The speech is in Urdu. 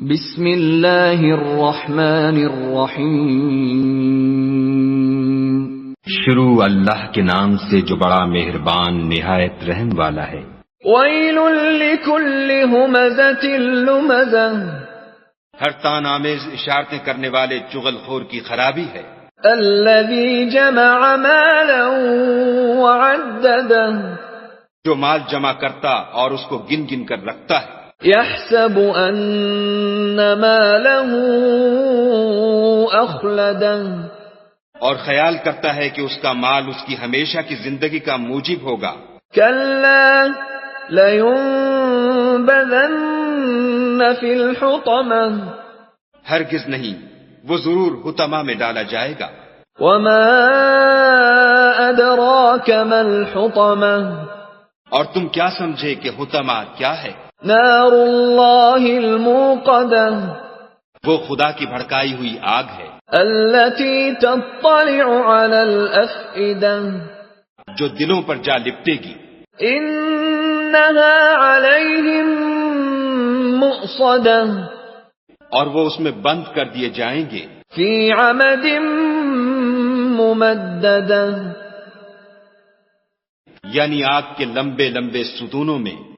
بسم اللہ الرحمن الرحیم شروع اللہ کے نام سے جو بڑا مہربان نہایت رحم والا ہے۔ ویل لکل ہمزۃ لمزہ ہر تان آمیز اشارتیں کرنے والے چغل خور کی خرابی ہے۔ الذی جمع مالا وعددہ جو مال جمع کرتا اور اس کو گن گن کر رکھتا ہے۔ يحسب أن ماله أخلده اور خیال کرتا ہے کہ اس کا مال اس کی ہمیشہ کی زندگی کا موجب ہوگا۔ كلا لينبذن في الحطمة ہرگز نہیں، وہ ضرور حطمہ میں ڈالا جائے گا۔ وما أدراك ما الحطمة اور تم کیا سمجھے کہ حطمہ کیا ہے؟ نار اللہ الموقدہ وہ خدا کی بھڑکائی ہوئی آگ ہے، التي تطلع على الأفئدة جو دلوں پر جا لپٹے گی۔ انها عليهم مؤصدة اور وہ اس میں بند کر دیے جائیں گے، في عمد ممددة یعنی آگ کے لمبے لمبے ستونوں میں۔